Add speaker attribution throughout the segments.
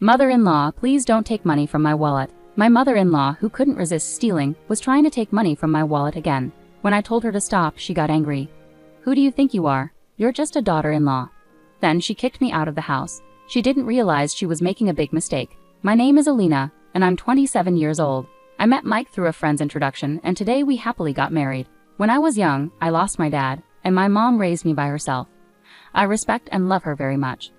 Speaker 1: Mother-in-law, please don't take money from my wallet. My mother-in-law, who couldn't resist stealing, was trying to take money from my wallet again. When I told her to stop, she got angry. Who do you think you are? You're just a daughter-in-law. Then she kicked me out of the house. She didn't realize she was making a big mistake. My name is Alina, and I'm 27 years old. I met Mike through a friend's introduction, and today we happily got married. When I was young, I lost my dad, and my mom raised me by herself. I respect and love her very much.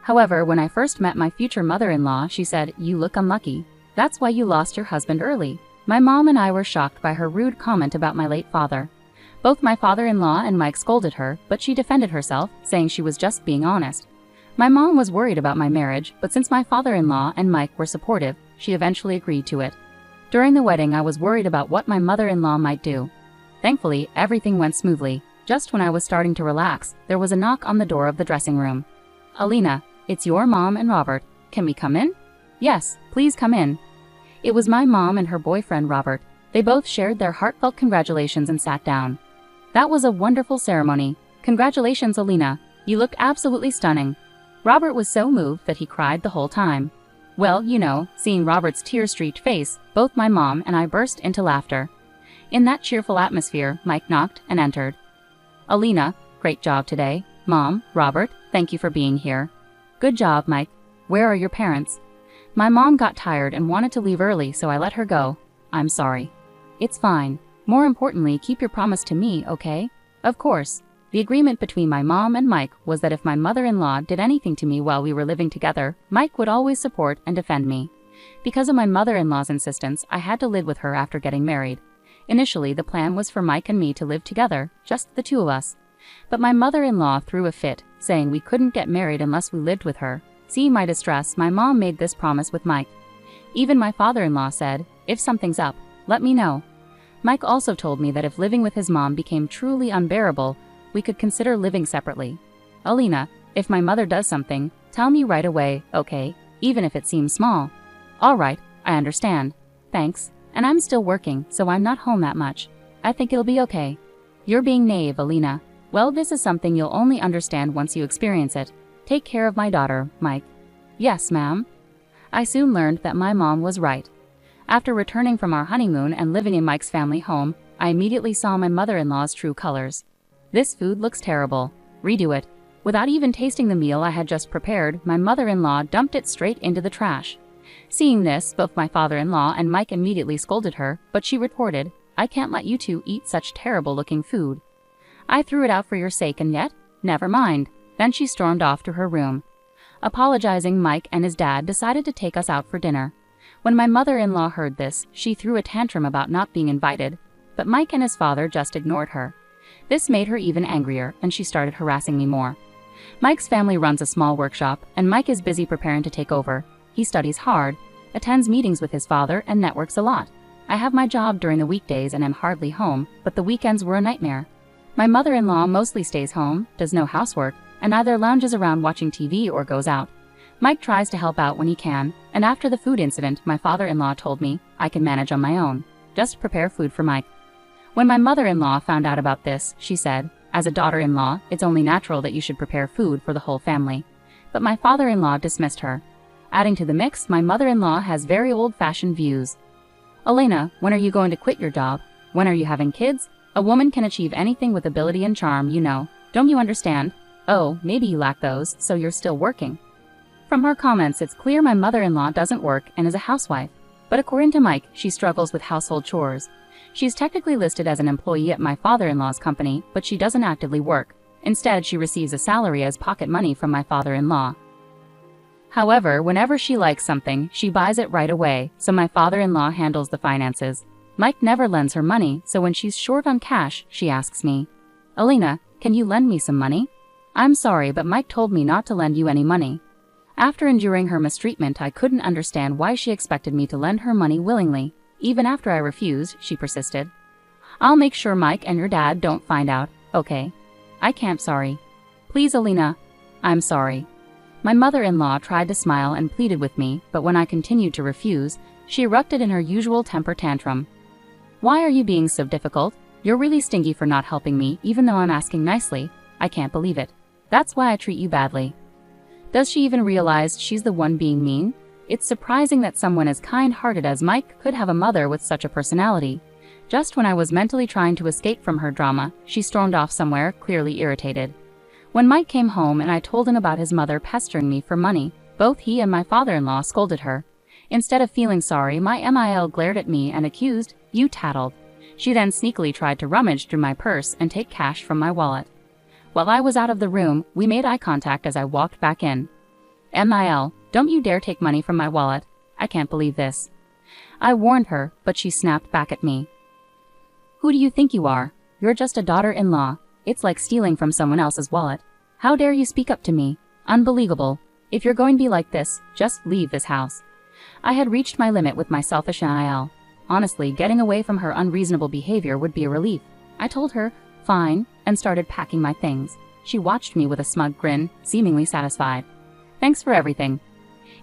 Speaker 1: However, when I first met my future mother-in-law, she said, "You look unlucky. That's why you lost your husband early." My mom and I were shocked by her rude comment about my late father. Both my father-in-law and Mike scolded her, but she defended herself, saying she was just being honest. My mom was worried about my marriage, but since my father-in-law and Mike were supportive, she eventually agreed to it. During the wedding, I was worried about what my mother-in-law might do. Thankfully, everything went smoothly. Just when I was starting to relax, there was a knock on the door of the dressing room. "Alina, it's your mom and Robert. Can we come in?" "Yes, please come in." It was my mom and her boyfriend Robert. They both shared their heartfelt congratulations and sat down. "That was a wonderful ceremony. Congratulations, Alina. You looked absolutely stunning." Robert was so moved that he cried the whole time. Well, seeing Robert's tear-streaked face, both my mom and I burst into laughter. In that cheerful atmosphere, Mike knocked and entered. "Alina, great job today." "Mom, Robert, thank you for being here." "Good job, Mike. Where are your parents?" "My mom got tired and wanted to leave early, so I let her go." "I'm sorry." "It's fine. More importantly, keep your promise to me, okay?" "Of course." The agreement between my mom and Mike was that if my mother-in-law did anything to me while we were living together, Mike would always support and defend me. Because of my mother-in-law's insistence, I had to live with her after getting married. Initially, the plan was for Mike and me to live together, just the two of us. But my mother-in-law threw a fit, saying we couldn't get married unless we lived with her. Seeing my distress, my mom made this promise with Mike. Even my father-in-law said, "If something's up, let me know." Mike also told me that if living with his mom became truly unbearable, we could consider living separately. "Alina, if my mother does something, tell me right away, okay? Even if it seems small." "All right, I understand. Thanks. And I'm still working, so I'm not home that much. I think it'll be okay." "You're being naive, Alina. Well, this is something you'll only understand once you experience it. Take care of my daughter, Mike." "Yes, ma'am." I soon learned that my mom was right. After returning from our honeymoon and living in Mike's family home, I immediately saw my mother-in-law's true colors. "This food looks terrible. Redo it." Without even tasting the meal I had just prepared, my mother-in-law dumped it straight into the trash. Seeing this, both my father-in-law and Mike immediately scolded her, but she retorted, "I can't let you two eat such terrible-looking food." "I threw it out for your sake and yet? Never mind." Then she stormed off to her room. Apologizing, Mike and his dad decided to take us out for dinner. When my mother-in-law heard this, she threw a tantrum about not being invited, but Mike and his father just ignored her. This made her even angrier, and she started harassing me more. Mike's family runs a small workshop, and Mike is busy preparing to take over. He studies hard, attends meetings with his father, and networks a lot. I have my job during the weekdays and am hardly home, but the weekends were a nightmare. My mother-in-law mostly stays home, does no housework, and either lounges around watching TV or goes out. Mike tries to help out when he can, and after the food incident, my father-in-law told me I can manage on my own. Just prepare food for Mike. When my mother-in-law found out about this, she said, "As a daughter-in-law, it's only natural that you should prepare food for the whole family." But my father-in-law dismissed her. Adding to the mix, my mother-in-law has very old-fashioned views. "Alina, when are you going to quit your job? When are you having kids? A woman can achieve anything with ability and charm, Don't you understand? Oh, maybe you lack those, so you're still working." From her comments, it's clear my mother-in-law doesn't work and is a housewife. But according to Mike, she struggles with household chores. She's technically listed as an employee at my father-in-law's company, but she doesn't actively work. Instead, she receives a salary as pocket money from my father-in-law. However, whenever she likes something, she buys it right away, so my father-in-law handles the finances. Mike never lends her money, so when she's short on cash, she asks me, "Alina, can you lend me some money?" I'm sorry, but Mike told me not to lend you any money. After enduring her mistreatment, I couldn't understand why she expected me to lend her money willingly. Even after I refused, she persisted. "I'll make sure Mike and your dad don't find out, okay?" "I can't, sorry." "Please, Alina." "I'm sorry." My mother-in-law tried to smile and pleaded with me, but when I continued to refuse, she erupted in her usual temper tantrum. "Why are you being so difficult? You're really stingy for not helping me, even though I'm asking nicely. I can't believe it. That's why I treat you badly." Does she even realize she's the one being mean? It's surprising that someone as kind-hearted as Mike could have a mother with such a personality. Just when I was mentally trying to escape from her drama, she stormed off somewhere, clearly irritated. When Mike came home and I told him about his mother pestering me for money, both he and my father-in-law scolded her. Instead of feeling sorry, my MIL glared at me and accused, "You tattled." She then sneakily tried to rummage through my purse and take cash from my wallet. While I was out of the room, we made eye contact as I walked back in. "MIL, don't you dare take money from my wallet. I can't believe this." I warned her, but she snapped back at me. "Who do you think you are? You're just a daughter-in-law. It's like stealing from someone else's wallet. How dare you speak up to me? Unbelievable. If you're going to be like this, just leave this house." I had reached my limit with my selfish NIL. Honestly, getting away from her unreasonable behavior would be a relief. I told her, "Fine," and started packing my things. She watched me with a smug grin, seemingly satisfied. "Thanks for everything."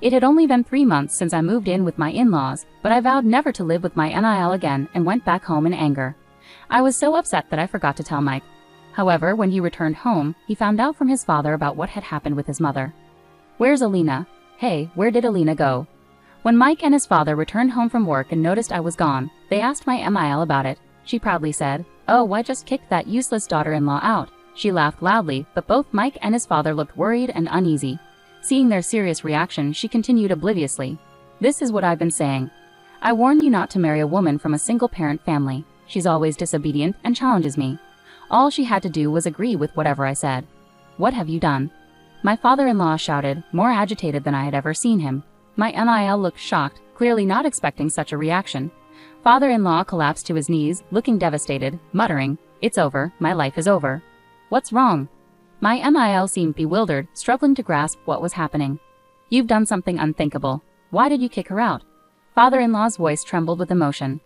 Speaker 1: It had only been 3 months since I moved in with my in-laws, but I vowed never to live with my NIL again and went back home in anger. I was so upset that I forgot to tell Mike. However, when he returned home, he found out from his father about what had happened with his mother. "Where's Alina? Hey, where did Alina go?" When Mike and his father returned home from work and noticed I was gone, they asked my MIL about it. She proudly said, "Oh, I just kicked that useless daughter-in-law out." She laughed loudly, but both Mike and his father looked worried and uneasy. Seeing their serious reaction, she continued obliviously. "This is what I've been saying. I warned you not to marry a woman from a single-parent family. She's always disobedient and challenges me. All she had to do was agree with whatever I said. What have you done?" My father-in-law shouted, more agitated than I had ever seen him. My NIL looked shocked, clearly not expecting such a reaction. Father-in-law collapsed to his knees, looking devastated, muttering, "It's over, my life is over." "What's wrong?" My MIL seemed bewildered, struggling to grasp what was happening. "You've done something unthinkable. Why did you kick her out?" Father-in-law's voice trembled with emotion.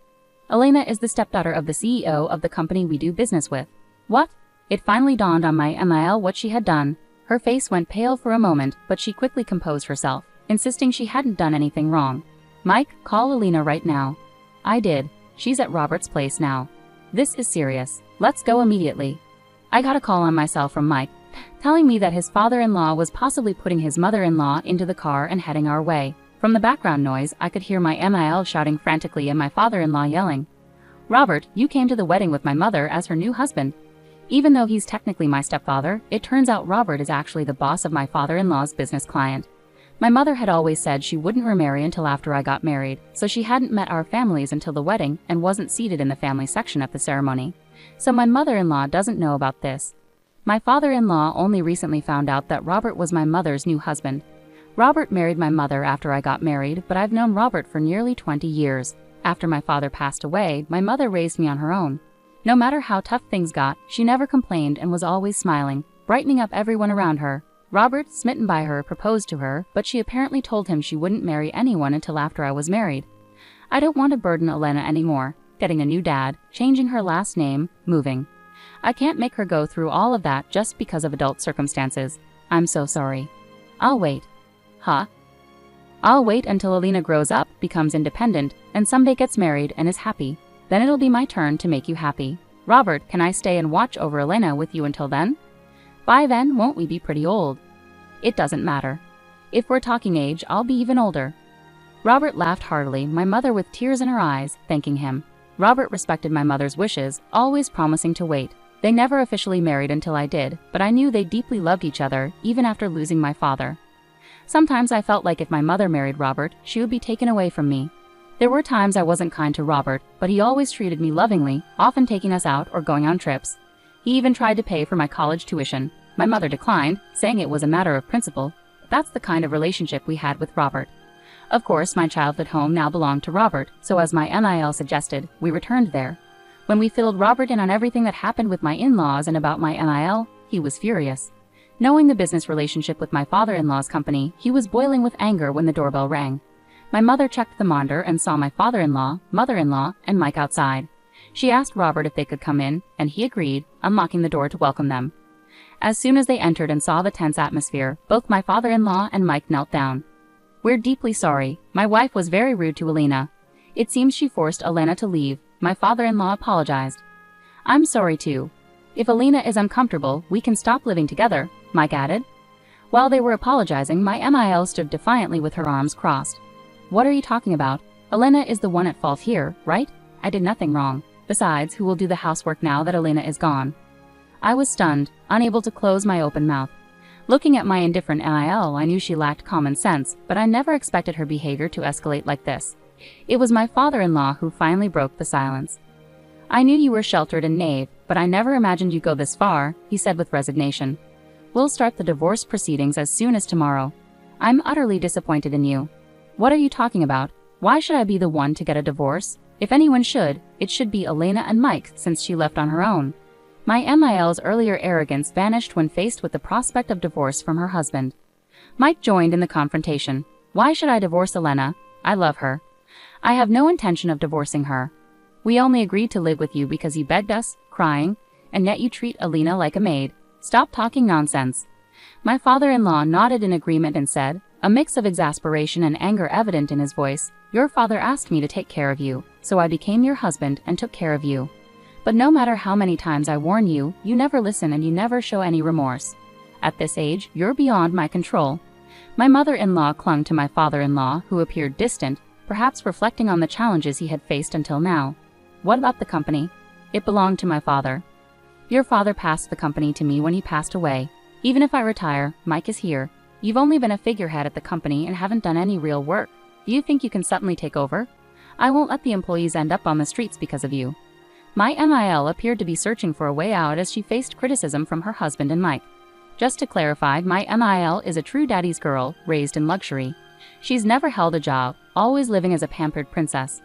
Speaker 1: "Elena is the stepdaughter of the CEO of the company we do business with." "What?" It finally dawned on my MIL what she had done. Her face went pale for a moment, but she quickly composed herself, insisting she hadn't done anything wrong. "Mike, call Alina right now." I did. "She's at Robert's place now. This is serious. Let's go immediately." I got a call on my cell from Mike, telling me that his father-in-law was possibly putting his mother-in-law into the car and heading our way. From the background noise, I could hear my MIL shouting frantically and my father-in-law yelling, "Robert, you came to the wedding with my mother as her new husband." Even though he's technically my stepfather, it turns out Robert is actually the boss of my father-in-law's business client. My mother had always said she wouldn't remarry until after I got married, so she hadn't met our families until the wedding and wasn't seated in the family section at the ceremony. So my mother-in-law doesn't know about this. My father-in-law only recently found out that Robert was my mother's new husband. Robert married my mother after I got married, but I've known Robert for nearly 20 years. After my father passed away, my mother raised me on her own. No matter how tough things got, she never complained and was always smiling, brightening up everyone around her. Robert, smitten by her, proposed to her, but she apparently told him she wouldn't marry anyone until after I was married. I don't want to burden Elena anymore, getting a new dad, changing her last name, moving. I can't make her go through all of that just because of adult circumstances. I'm so sorry. I'll wait. Huh? I'll wait until Alina grows up, becomes independent, and someday gets married and is happy. Then it'll be my turn to make you happy. Robert, can I stay and watch over Elena with you until then? By then, won't we be pretty old? It doesn't matter. If we're talking age, I'll be even older. Robert laughed heartily, my mother with tears in her eyes, thanking him. Robert respected my mother's wishes, always promising to wait. They never officially married until I did, but I knew they deeply loved each other, even after losing my father. Sometimes I felt like if my mother married Robert, she would be taken away from me. There were times I wasn't kind to Robert, but he always treated me lovingly, often taking us out or going on trips. He even tried to pay for my college tuition. My mother declined, saying it was a matter of principle, but that's the kind of relationship we had with Robert. Of course, my childhood home now belonged to Robert, so as my MIL suggested, we returned there. When we filled Robert in on everything that happened with my in-laws and about my MIL, he was furious. Knowing the business relationship with my father-in-law's company, he was boiling with anger when the doorbell rang. My mother checked the monitor and saw my father-in-law, mother-in-law, and Mike outside. She asked Robert if they could come in, and he agreed, unlocking the door to welcome them. As soon as they entered and saw the tense atmosphere, both my father-in-law and Mike knelt down. "We're deeply sorry. My wife was very rude to Alina. It seems she forced Elena to leave." My father-in-law apologized. "I'm sorry too. If Alina is uncomfortable, we can stop living together," Mike added. While they were apologizing, my MIL stood defiantly with her arms crossed. What are you talking about? Elena is the one at fault here, right? I did nothing wrong. Besides, who will do the housework now that Elena is gone? I was stunned, unable to close my open mouth. Looking at my indifferent NIL, I knew she lacked common sense, but I never expected her behavior to escalate like this. It was my father-in-law who finally broke the silence. I knew you were sheltered and naive, but I never imagined you'd go this far, he said with resignation. We'll start the divorce proceedings as soon as tomorrow. I'm utterly disappointed in you. What are you talking about? Why should I be the one to get a divorce? If anyone should, it should be Elena and Mike, since she left on her own. My MIL's earlier arrogance vanished when faced with the prospect of divorce from her husband. Mike joined in the confrontation. Why should I divorce Elena? I love her. I have no intention of divorcing her. We only agreed to live with you because you begged us, crying, and yet you treat Elena like a maid. Stop talking nonsense. My father-in-law nodded in agreement and said, a mix of exasperation and anger evident in his voice, your father asked me to take care of you, so I became your husband and took care of you. But no matter how many times I warn you, you never listen and you never show any remorse. At this age, you're beyond my control. My mother-in-law clung to my father-in-law, who appeared distant, perhaps reflecting on the challenges he had faced until now. What about the company? It belonged to my father. Your father passed the company to me when he passed away. Even if I retire, Mike is here. You've only been a figurehead at the company and haven't done any real work. Do you think you can suddenly take over? I won't let the employees end up on the streets because of you. My MIL appeared to be searching for a way out as she faced criticism from her husband and Mike. Just to clarify, my MIL is a true daddy's girl, raised in luxury. She's never held a job, always living as a pampered princess.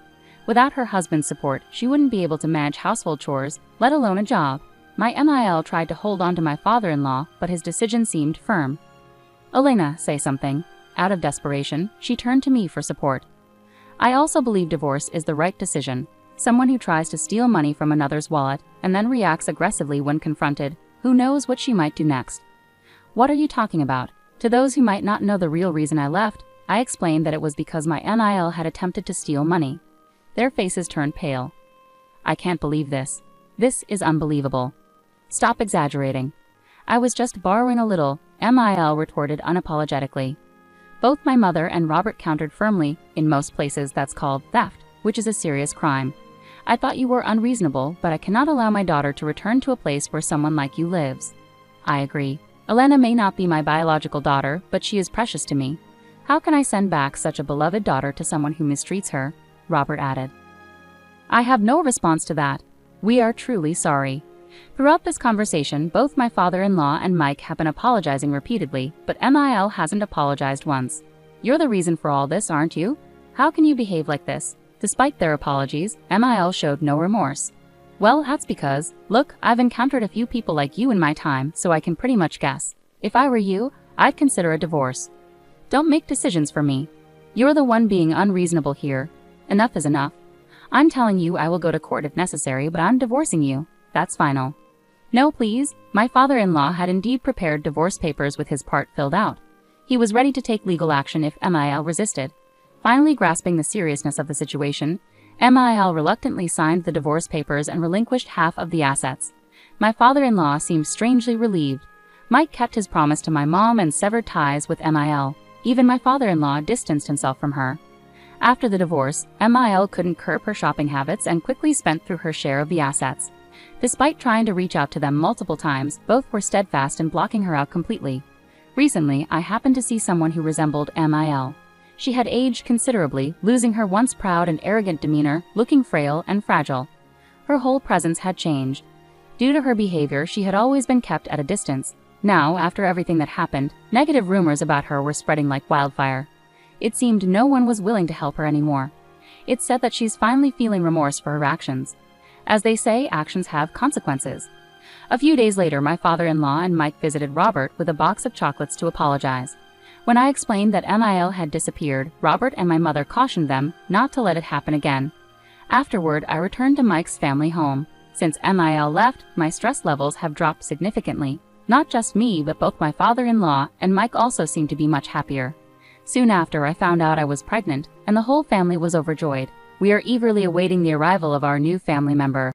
Speaker 1: Without her husband's support, she wouldn't be able to manage household chores, let alone a job. My MIL tried to hold on to my father-in-law, but his decision seemed firm. Elena, say something. Out of desperation, she turned to me for support. I also believe divorce is the right decision. Someone who tries to steal money from another's wallet and then reacts aggressively when confronted, who knows what she might do next? What are you talking about? To those who might not know the real reason I left, I explained that it was because my NIL had attempted to steal money. Their faces turned pale. I can't believe this. This is unbelievable. Stop exaggerating. I was just borrowing a little, MIL retorted unapologetically. Both my mother and Robert countered firmly, in most places that's called theft, which is a serious crime. I thought you were unreasonable, but I cannot allow my daughter to return to a place where someone like you lives. I agree. Elena may not be my biological daughter, but she is precious to me. How can I send back such a beloved daughter to someone who mistreats her? Robert added. I have no response to that. We are truly sorry. Throughout this conversation, both my father-in-law and Mike have been apologizing repeatedly, but MIL hasn't apologized once. You're the reason for all this, aren't you? How can you behave like this? Despite their apologies, MIL showed no remorse. Well, that's because, look, I've encountered a few people like you in my time, so I can pretty much guess. If I were you, I'd consider a divorce. Don't make decisions for me. You're the one being unreasonable here. Enough is enough. I'm telling you I will go to court if necessary, but I'm divorcing you. That's final. No, please. My father-in-law had indeed prepared divorce papers with his part filled out. He was ready to take legal action if MIL resisted. Finally grasping the seriousness of the situation, MIL reluctantly signed the divorce papers and relinquished half of the assets. My father-in-law seemed strangely relieved. Mike kept his promise to my mom and severed ties with MIL. Even my father-in-law distanced himself from her. After the divorce, MIL couldn't curb her shopping habits and quickly spent through her share of the assets. Despite trying to reach out to them multiple times, both were steadfast in blocking her out completely. Recently, I happened to see someone who resembled MIL. She had aged considerably, losing her once proud and arrogant demeanor, looking frail and fragile. Her whole presence had changed. Due to her behavior, she had always been kept at a distance. Now, after everything that happened, negative rumors about her were spreading like wildfire. It seemed no one was willing to help her anymore. It's said that she's finally feeling remorse for her actions. As they say, actions have consequences. A few days later, my father-in-law and Mike visited Robert with a box of chocolates to apologize. When I explained that MIL had disappeared, Robert and my mother cautioned them not to let it happen again. Afterward, I returned to Mike's family home. Since MIL left, my stress levels have dropped significantly. Not just me, but both my father-in-law and Mike also seemed to be much happier. Soon after, I found out I was pregnant, and the whole family was overjoyed. We are eagerly awaiting the arrival of our new family member.